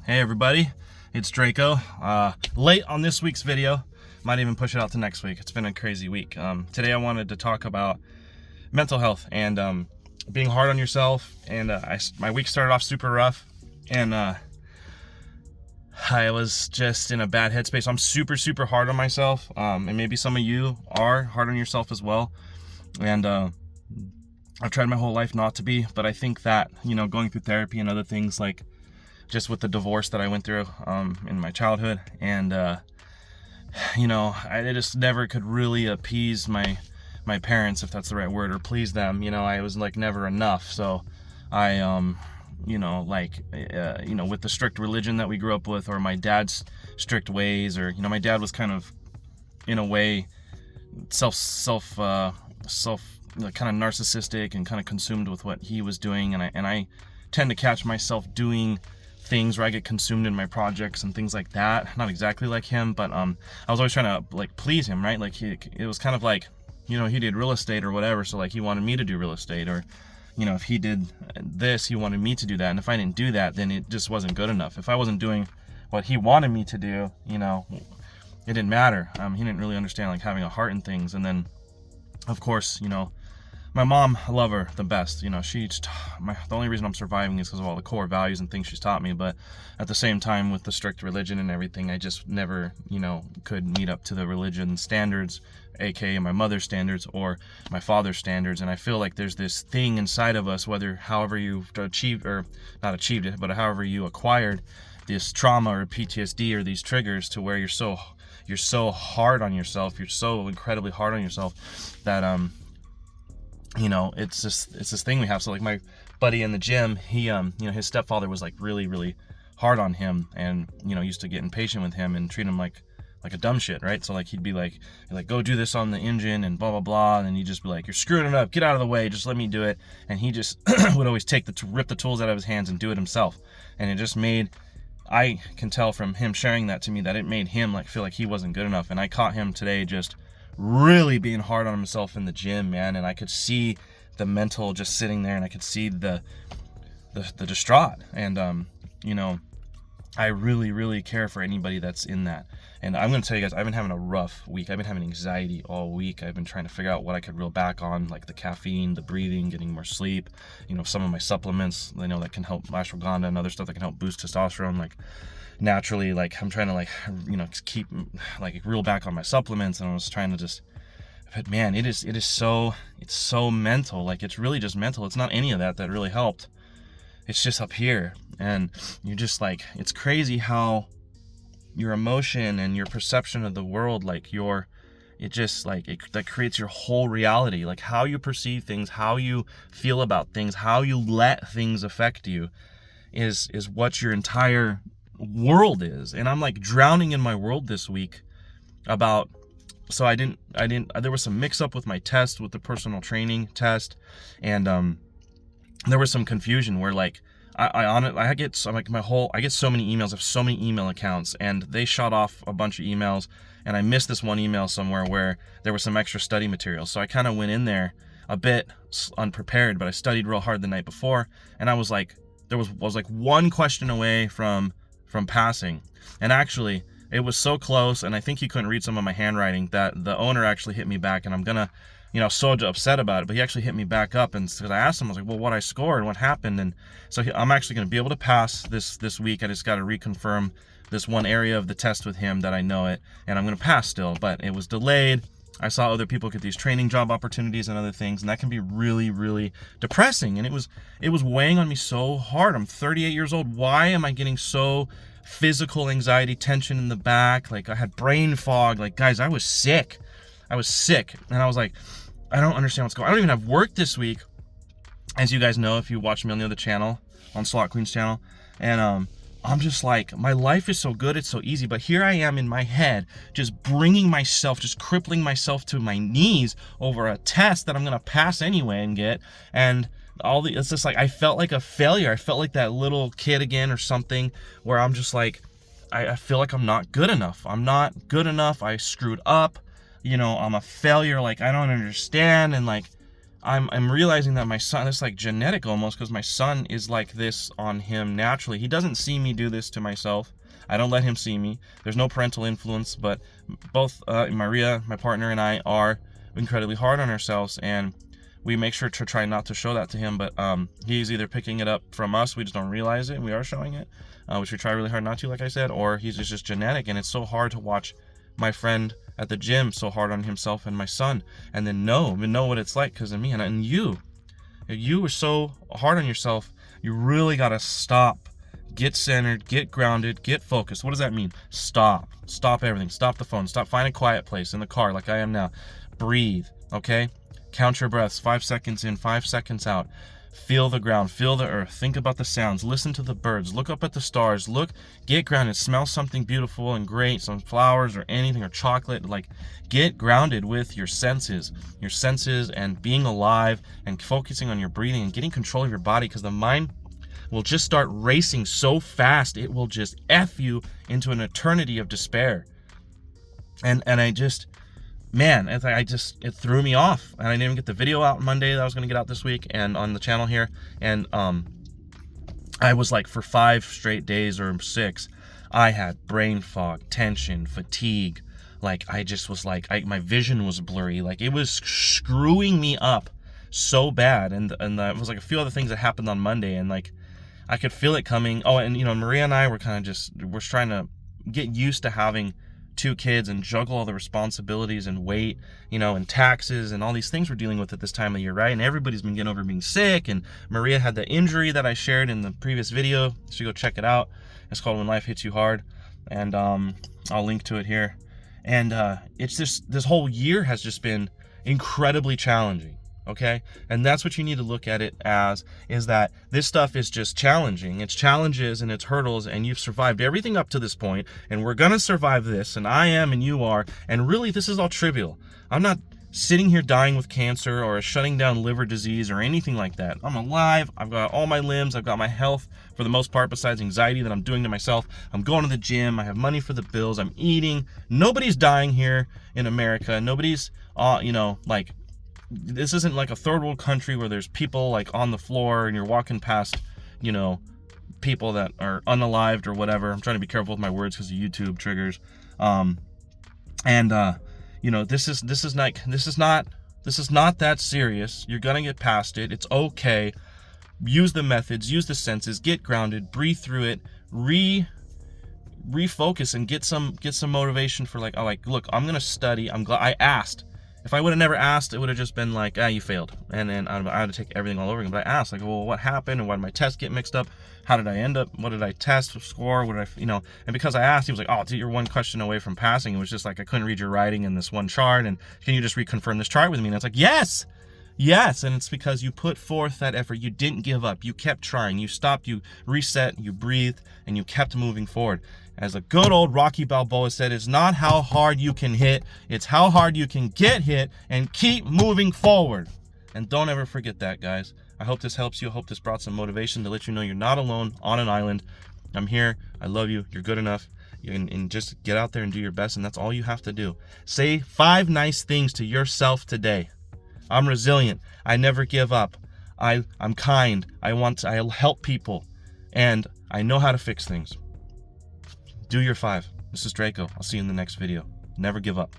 Hey everybody, it's Draco. Late on this week's video, might even push it out to next week. It's been a crazy week. Today I wanted to talk about mental health and being hard on yourself. And my week started off super rough, and I was just in a bad headspace. I'm super hard on myself, and maybe some of you are hard on yourself as well. And I've tried my whole life not to be, but I think that, going through therapy and other things, like just with the divorce that I went through in my childhood, and I just never could really appease my parents, if that's the right word, or please them. I was like never enough. So I with the strict religion that we grew up with, or my dad's strict ways, or my dad was kind of, in a way, self kind of narcissistic and kind of consumed with what he was doing, and I tend to catch myself doing things where I get consumed in my projects and things like that. Not exactly like him, but I was always trying to like please him, right? Like it was kind of like, he did real estate or whatever, so like he wanted me to do real estate, or if he did this, he wanted me to do that, and if I didn't do that, then it just wasn't good enough. If I wasn't doing what he wanted me to do, it didn't matter. He didn't really understand like having a heart in things. And then of course, my mom, I love her the best. The only reason I'm surviving is because of all the core values and things she's taught me. But at the same time, with the strict religion and everything, I just never, could meet up to the religion standards, aka my mother's standards or my father's standards. And I feel like there's this thing inside of us, however you've achieved, or not achieved it, but however you acquired this trauma or PTSD or these triggers, to where you're so hard on yourself, you're so incredibly hard on yourself that it's this thing we have. So like my buddy in the gym, he his stepfather was like really hard on him, and used to get impatient with him and treat him like a dumb shit, right? So like he'd be like go do this on the engine and blah blah blah, and then he'd just be like, you're screwing it up, get out of the way, just let me do it. And he just would always rip the tools out of his hands and do it himself. And it just made, I can tell from him sharing that to me, that it made him like feel like he wasn't good enough. And I caught him today just really being hard on himself in the gym, man, and I could see the mental just sitting there, and I could see the distraught. And I really care for anybody that's in that. And I'm gonna tell you guys, I've been having a rough week. I've been having anxiety all week. I've been trying to figure out what I could reel back on, like the caffeine, the breathing, getting more sleep, some of my supplements that can help, ashwagandha and other stuff that can help boost testosterone, like naturally. Like I'm trying to keep reel back on my supplements, and I was trying to just, but man, it's so mental. Like it's really just mental. It's not any of that really helped. It's just up here, and you're just like, it's crazy how your emotion and your perception of the world, that creates your whole reality. Like how you perceive things, how you feel about things, how you let things affect you is what your entire world is. And I'm like drowning in my world this week so there was some mix up with my test, with the personal training test, and there was some confusion where like I get so many emails. I have so many email accounts, and they shot off a bunch of emails, and I missed this one email somewhere where there was some extra study material. So I kind of went in there a bit unprepared, but I studied real hard the night before, and I was like one question away from passing. And actually it was so close, and I think he couldn't read some of my handwriting, that the owner actually hit me back, and I'm gonna, so upset about it, but he actually hit me back up, and because I asked him, I was like, well, what I scored, what happened? And so I'm actually gonna be able to pass this week. I just got to reconfirm this one area of the test with him that I know it, and I'm gonna pass still, but it was delayed. I saw other people get these training job opportunities and other things, and that can be really depressing, and it was weighing on me so hard. I'm 38 years old. Why am I getting so physical anxiety, tension in the back? Like I had brain fog. Like, guys, I was sick, and I was like, I don't understand what's going on. I don't even have work this week, as you guys know if you watch me on the other channel, on Slot Queen's channel. And I'm just like, my life is so good, it's so easy, but here I am in my head, just crippling myself to my knees over a test that I'm gonna pass anyway and get. And it's just like, I felt like a failure. I felt like that little kid again or something, where I'm just like, I feel like I'm not good enough. I screwed up, I'm a failure. Like, I don't understand. And like, I'm realizing that my son, it's like genetic almost, because my son is like this on him naturally. He doesn't see me do this to myself. I don't let him see me. There's no parental influence, but both Maria, my partner, and I are incredibly hard on ourselves, and we make sure to try not to show that to him. But he's either picking it up from us, we just don't realize it, and we are showing it, which we try really hard not to, like I said, or he's just genetic, and it's so hard to watch my friend at the gym so hard on himself and my son, and then know what it's like because of me. And you, if you are so hard on yourself, you really got to stop, get centered, get grounded, get focused. What does that mean? Stop everything. Stop the phone. Stop, find a quiet place in the car like I am now. Breathe, okay? Count your breaths, 5 seconds in, 5 seconds out. Feel the ground, feel the earth, think about the sounds, listen to the birds, look up at the stars, get grounded, smell something beautiful and great, some flowers or anything, or chocolate. Like, get grounded with your senses and being alive and focusing on your breathing and getting control of your body, because the mind will just start racing so fast, it will just F you into an eternity of despair. And I just, man, it threw me off, and I didn't even get the video out Monday that I was going to get out this week and on the channel here. And I was like, for 5 straight days or 6, I had brain fog, tension, fatigue. Like, I just was like, my vision was blurry. Like, it was screwing me up so bad. And it was like a few other things that happened on Monday, and like, I could feel it coming. Oh, and Maria and I were kind of we're trying to get used to having 2 kids and juggle all the responsibilities and weight, and taxes and all these things we're dealing with at this time of year, right? And everybody's been getting over being sick, and Maria had the injury that I shared in the previous video. You should go check it out. It's called When Life Hits You Hard, and I'll link to it here. And it's just, this whole year has just been incredibly challenging. Okay, and that's what you need to look at it as, is that this stuff is just challenging. It's challenges and it's hurdles, and you've survived everything up to this point, and we're gonna survive this, and I am and you are, and really this is all trivial. I'm not sitting here dying with cancer or a shutting down liver disease or anything like that. I'm alive, I've got all my limbs, I've got my health for the most part, besides anxiety that I'm doing to myself. I'm going to the gym, I have money for the bills, I'm eating. Nobody's dying here in America. Nobody's like, this isn't like a third world country where there's people like on the floor and you're walking past, people that are unalived or whatever. I'm trying to be careful with my words because of YouTube triggers. This is not that serious. You're gonna get past it. It's okay. Use the methods, use the senses, get grounded, breathe through it, refocus, and get some motivation for look, I'm gonna study. I'm glad I asked. If I would have never asked, it would have just been like, you failed. And then I had to take everything all over again. But I asked, well, what happened? And why did my test get mixed up? How did I end up? What did I test, score? What did I, And because I asked, he was like, oh, dude, you're 1 question away from passing. It was just like, I couldn't read your writing in this one chart. And can you just reconfirm this chart with me? And it's like, yes. And it's because you put forth that effort. You didn't give up. You kept trying. You stopped. You reset. You breathed. And you kept moving forward. As a good old Rocky Balboa said, it's not how hard you can hit, it's how hard you can get hit and keep moving forward. And don't ever forget that, guys. I hope this helps you. I hope this brought some motivation to let you know you're not alone on an island. I'm here. I love you. You're good enough. And just get out there and do your best, and that's all you have to do. Say 5 nice things to yourself today. I'm resilient. I never give up. I'm kind. I'll help people. And I know how to fix things. Do your 5. This is Draco. I'll see you in the next video. Never give up.